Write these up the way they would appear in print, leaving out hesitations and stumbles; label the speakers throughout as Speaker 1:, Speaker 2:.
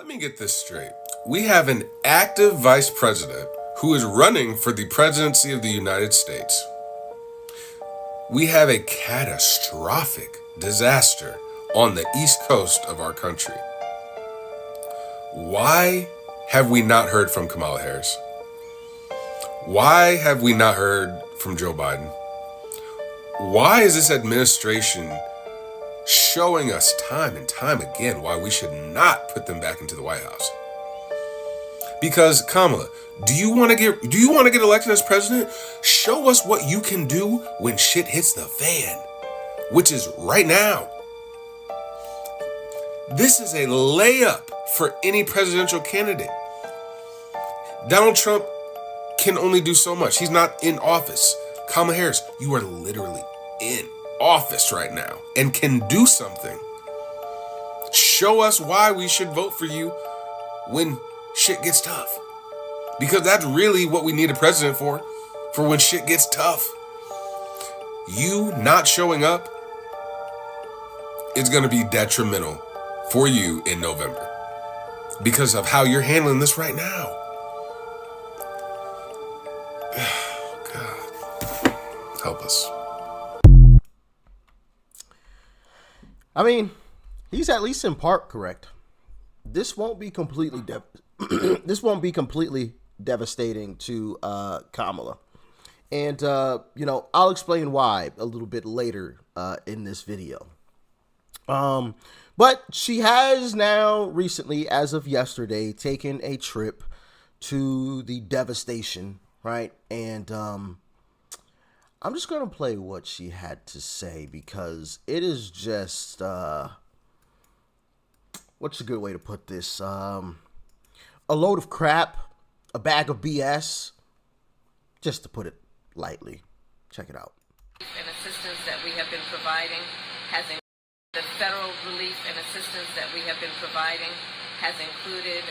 Speaker 1: Let me get this straight. We have an active vice president who is running for the presidency of the United States. We have a catastrophic disaster on the east coast of our country. Why have we not heard from Kamala Harris? Why have we not heard from Joe Biden? Why is this administration showing us time and time again why we should not put them back into the White House? Because Kamala, do you want to get elected as president? Show us what you can do when shit hits the fan, which is right now. This is a layup for any presidential candidate. Donald Trump can only do so much. He's not in office. Kamala Harris, you are literally in office right now and can do something. Show us why we should vote for you when shit gets tough. Because that's really what we need a president for when shit gets tough. You not showing up is going to be detrimental for you in November because of how you're handling this right now. God, help us.
Speaker 2: I mean, he's at least in part correct. This won't be completely devastating to Kamala. And I'll explain why a little bit later in this video. But she has now recently, as of yesterday, taken a trip to the devastation, right? And I'm just going to play what she had to say because it is just, what's a good way to put this? A load of crap, a bag of BS, just to put it lightly. Check it out.
Speaker 3: And assistance that we have been providing has included the federal relief and assistance that we have been providing has included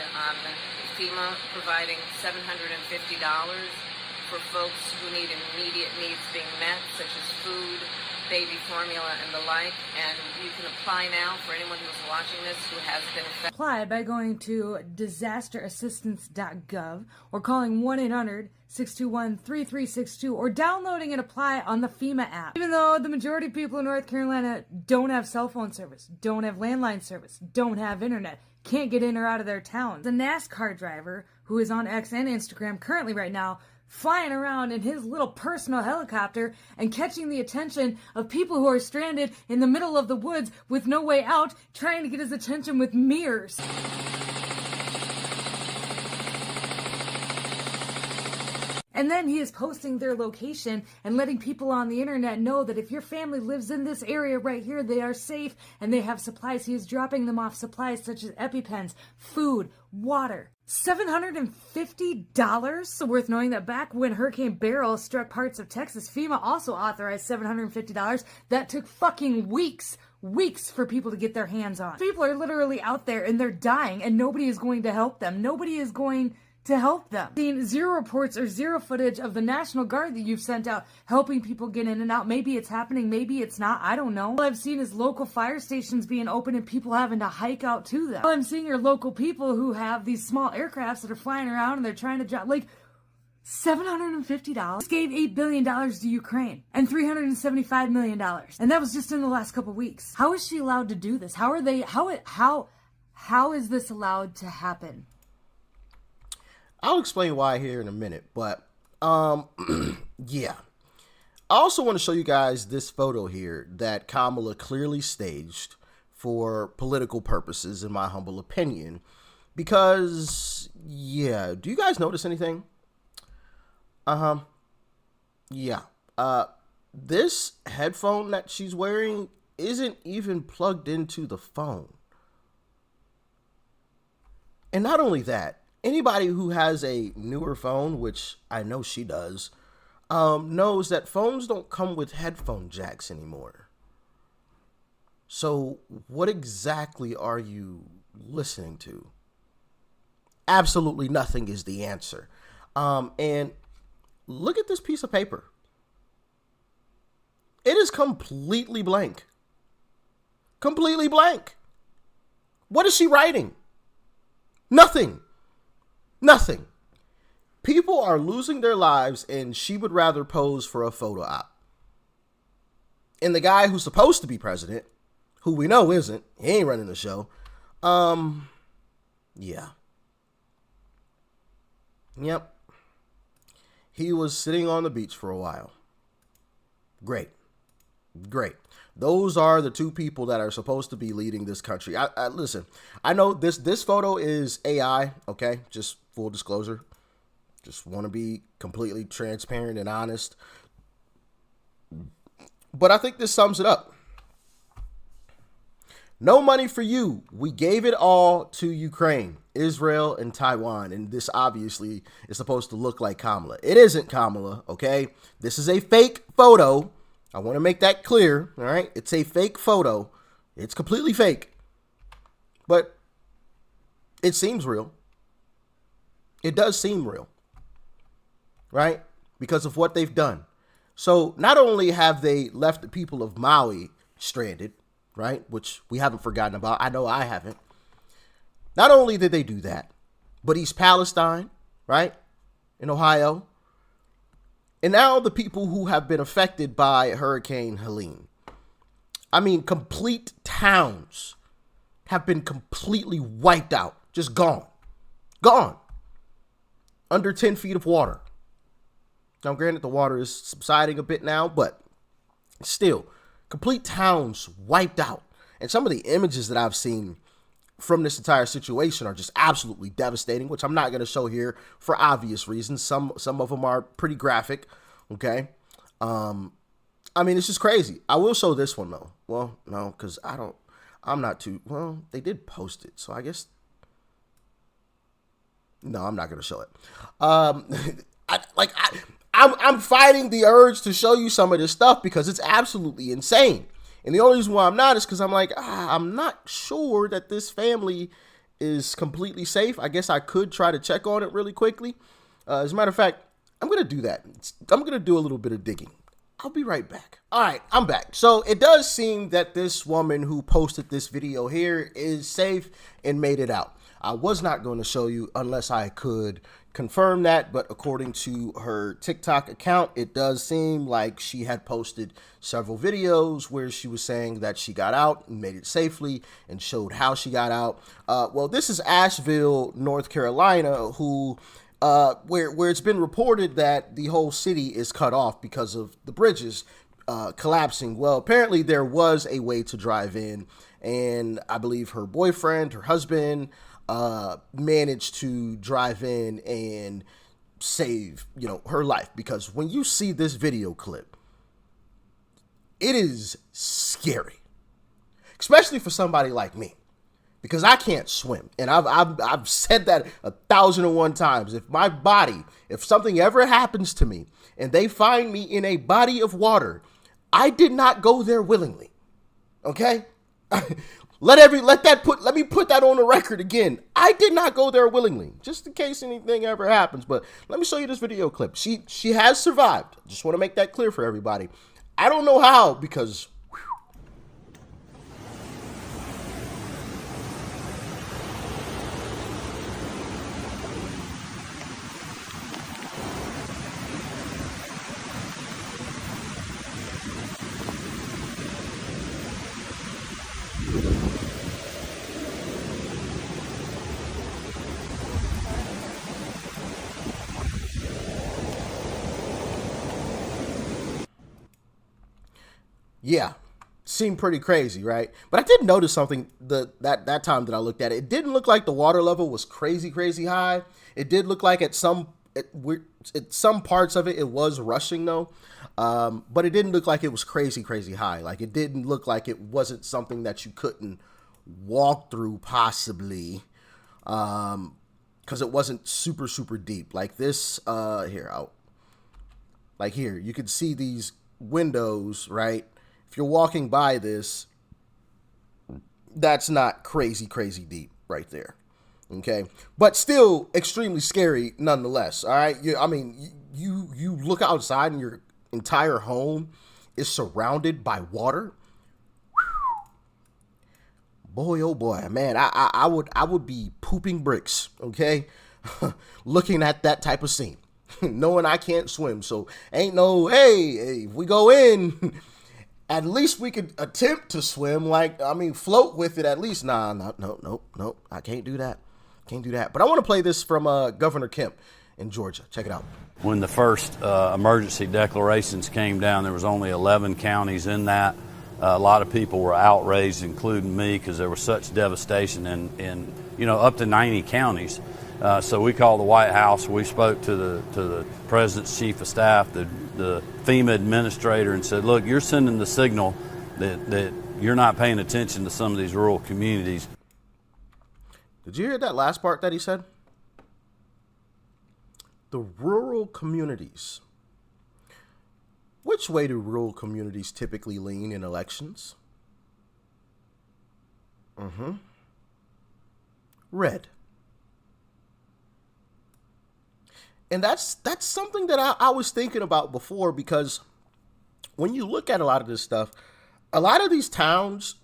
Speaker 3: FEMA providing $750 for folks who need immediate needs being met, such as food, baby formula, and the like. And you can apply now for anyone who's watching this who has been affected.
Speaker 4: Apply by going to disasterassistance.gov or calling 1-800-621-3362 or downloading and apply on the FEMA app. Even though the majority of people in North Carolina don't have cell phone service, don't have landline service, don't have internet, can't get in or out of their towns. The NASCAR driver who is on X and Instagram currently right now flying around in his little personal helicopter and catching the attention of people who are stranded in the middle of the woods with no way out, trying to get his attention with mirrors. And then he is posting their location and letting people on the internet know that if your family lives in this area right here, they are safe and they have supplies. He is dropping them off supplies such as EpiPens, food, water. $750? So worth knowing that back when Hurricane Beryl struck parts of Texas, FEMA also authorized $750. That took fucking weeks for people to get their hands on. People are literally out there and they're dying and nobody is going to help them. Nobody is going to help them. Seen zero reports or zero footage of the National Guard that you've sent out helping people get in and out. Maybe it's happening, maybe it's not, I don't know. All I've seen is local fire stations being open and people having to hike out to them. All I'm seeing are local people who have these small aircrafts that are flying around and they're trying to drop, like, $750 gave $8 billion to Ukraine and $375 million. And that was just in the last couple weeks. How is she allowed to do this? How is this allowed to happen?
Speaker 2: I'll explain why here in a minute, but yeah. I also want to show you guys this photo here that Kamala clearly staged for political purposes, in my humble opinion, because, yeah, do you guys notice anything? Yeah. This headphone that she's wearing isn't even plugged into the phone. And not only that, anybody who has a newer phone, which I know she does, knows that phones don't come with headphone jacks anymore. So what exactly are you listening to? Absolutely nothing is the answer. And look at this piece of paper. It is completely blank. Completely blank. What is she writing? Nothing. Nothing. People are losing their lives, and she would rather pose for a photo op. And the guy who's supposed to be president, who we know isn't, he ain't running the show. Yeah. Yep. He was sitting on the beach for a while. Great. Great. Those are the two people that are supposed to be leading this country. Listen, I know this photo is AI, okay? Just full disclosure. Just want to be completely transparent and honest. But I think this sums it up. No money for you. We gave it all to Ukraine, Israel, and Taiwan. And this obviously is supposed to look like Kamala. It isn't Kamala, okay? This is a fake photo. I want to make that clear, all right? It's a fake photo. It's completely fake. But it seems real. It does seem real, right? Because of what they've done. So not only have they left the people of Maui stranded, right, which we haven't forgotten about. I know I haven't. Not only did they do that, but East Palestine, right, in Ohio, and now the people who have been affected by Hurricane Helene. I mean, complete towns have been completely wiped out, just gone, gone, under 10 feet of water. Now, granted, the water is subsiding a bit now, but still, complete towns wiped out. And some of the images that I've seen from this entire situation are just absolutely devastating, which I'm not going to show here for obvious reasons. Some of them are pretty graphic, okay? I mean, it's just crazy. I will show this one, though. Well, no, because I'm not too, well, they did post it, so I guess, no, I'm not going to show it. I'm fighting the urge to show you some of this stuff because it's absolutely insane. And the only reason why I'm not is because I'm like, I'm not sure that this family is completely safe. I guess I could try to check on it really quickly. As a matter of fact, I'm going to do that. I'm going to do a little bit of digging. I'll be right back. All right, I'm back. So it does seem that this woman who posted this video here is safe and made it out. I was not going to show you unless I could confirm that, but according to her TikTok account, it does seem like she had posted several videos where she was saying that she got out and made it safely and showed how she got out. Well, this is Asheville, North Carolina, where it's been reported that the whole city is cut off because of the bridges collapsing. Well, apparently there was a way to drive in, and I believe her boyfriend, her husband, managed to drive in and save, her life. Because when you see this video clip, it is scary, especially for somebody like me, because I can't swim. And I've said that 1,001 times. If something ever happens to me and they find me in a body of water, I did not go there willingly. Okay? Let me put that on the record again. I did not go there willingly, just in case anything ever happens. But let me show you this video clip. She has survived. Just want to make that clear for everybody. I don't know how, because yeah, seemed pretty crazy, right? But I did notice something that time that I looked at it. It didn't look like the water level was crazy high. It did look like at some parts of it, it was rushing though. But it didn't look like it was crazy high. Like, it didn't look like it wasn't something that you couldn't walk through possibly. Cause it wasn't super deep like this. Here, you could see these windows, right? If you're walking by this, that's not crazy deep right there. Okay. But still extremely scary nonetheless. All right. You look outside and your entire home is surrounded by water. boy, oh boy, man, I would be pooping bricks, okay, looking at that type of scene, knowing I can't swim. So ain't no, hey, if we go in, at least we could attempt to swim, float with it at least. Nah, no, I can't do that. Can't do that. But I want to play this from Governor Kemp in Georgia. Check it out.
Speaker 5: When the first emergency declarations came down, there was only 11 counties in that. A lot of people were outraged, including me, because there was such devastation in up to 90 counties. So we called the White House. We spoke to the president's chief of staff, the FEMA administrator, and said, look, you're sending the signal that you're not paying attention to some of these rural communities.
Speaker 2: Did you hear that last part that he said? The rural communities. Which way do rural communities typically lean in elections? Red. And that's something that I was thinking about before, because when you look at a lot of this stuff, a lot of these towns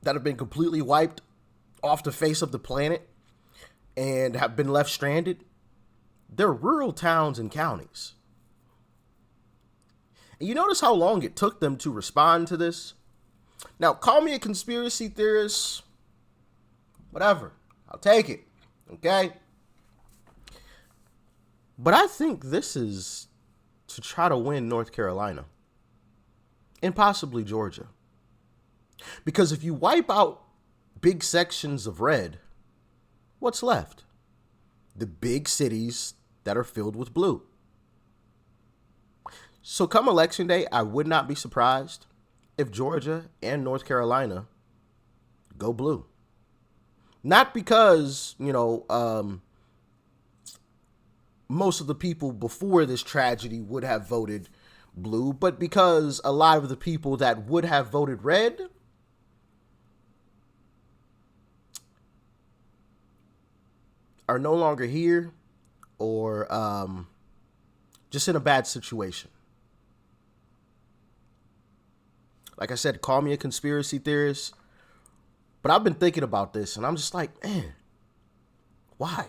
Speaker 2: that have been completely wiped off the face of the planet and have been left stranded, they're rural towns and counties. And you notice how long it took them to respond to this? Now, call me a conspiracy theorist, whatever. I'll take it, okay? But I think this is to try to win North Carolina and possibly Georgia. Because if you wipe out big sections of red, what's left? The big cities that are filled with blue. So come election day, I would not be surprised if Georgia and North Carolina go blue. Not because, most of the people before this tragedy would have voted blue, but because a lot of the people that would have voted red are no longer here, or just in a bad situation. Like I said, call me a conspiracy theorist, but I've been thinking about this, and I'm just like, man, why?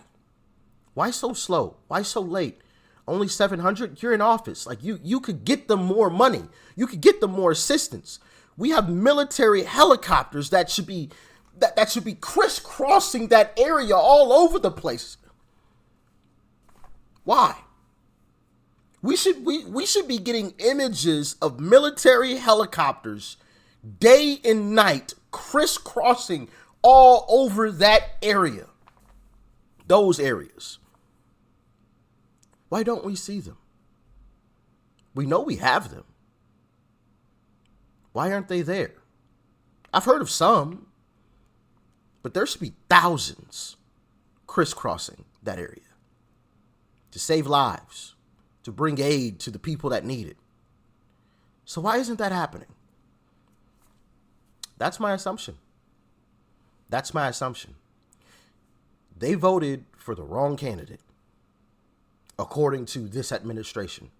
Speaker 2: Why so slow? Why so late? Only 700? You're in office. Like, you could get them more money. You could get them more assistance. We have military helicopters that should be crisscrossing that area all over the place. Why? We should be getting images of military helicopters day and night crisscrossing all over that area. Those areas. Why don't we see them? We know we have them. Why aren't they there? I've heard of some, but there should be thousands crisscrossing that area to save lives, to bring aid to the people that need it. So why isn't that happening? That's my assumption. That's my assumption. They voted for the wrong candidate, according to this administration.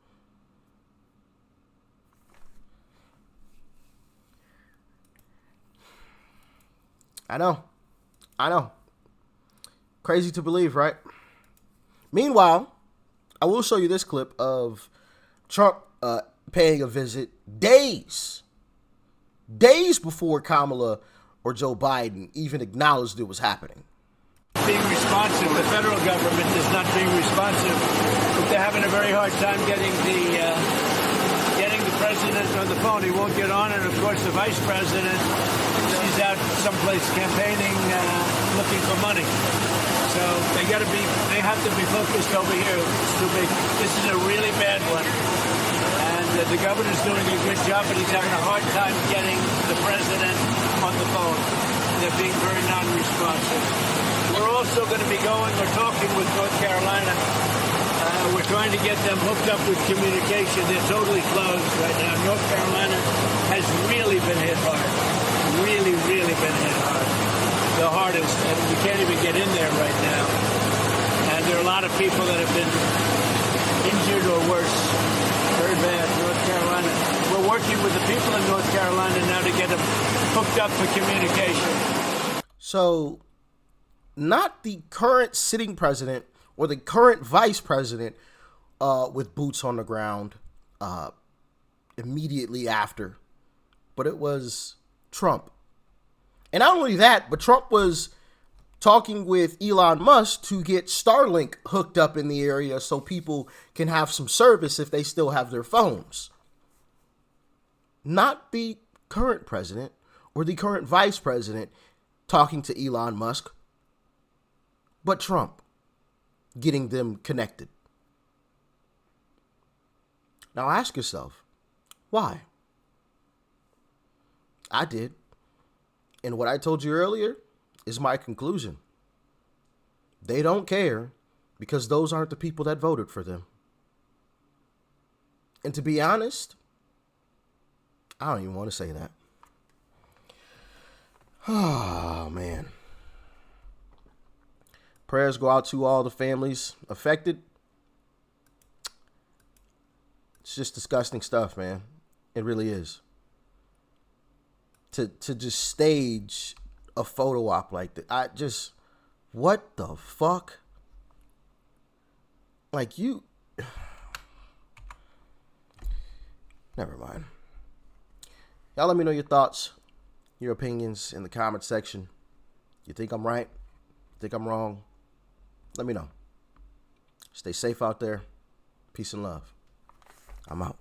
Speaker 2: I know. Crazy to believe, right? Meanwhile, I will show you this clip of Trump paying a visit days before Kamala or Joe Biden even acknowledged it was happening.
Speaker 6: Being responsive, the federal government is not being responsive. They're having a very hard time getting the president on the phone. He won't get on, and of course the vice president, she's out someplace campaigning, looking for money. So they have to be focused over here. It's too big. This is a really bad one, and the governor's doing a good job, but he's having a hard time getting the president on the phone. They're being very non-responsive. We're also going to be we're talking with North Carolina. We're trying to get them hooked up with communication. They're totally closed right now. North Carolina has really been hit hard. Really, really been hit hard. The hardest. And we can't even get in there right now. And there are a lot of people that have been injured or worse. Very bad. North Carolina. We're working with the people in North Carolina now to get them hooked up for communication.
Speaker 2: So, not the current sitting president or the current vice president with boots on the ground immediately after, but it was Trump. And not only that, but Trump was talking with Elon Musk to get Starlink hooked up in the area so people can have some service if they still have their phones. Not the current president or the current vice president talking to Elon Musk, but Trump getting them connected. Now ask yourself, why? I did. And what I told you earlier is my conclusion. They don't care because those aren't the people that voted for them. And to be honest, I don't even want to say that. Oh, man. Prayers go out to all the families affected. It's just disgusting stuff, man. It really is. To just stage a photo op like that. What the fuck? Like you. Never mind. Y'all let me know your thoughts, your opinions in the comment section. You think I'm right? Think I'm wrong? Let me know. Stay safe out there. Peace and love. I'm out.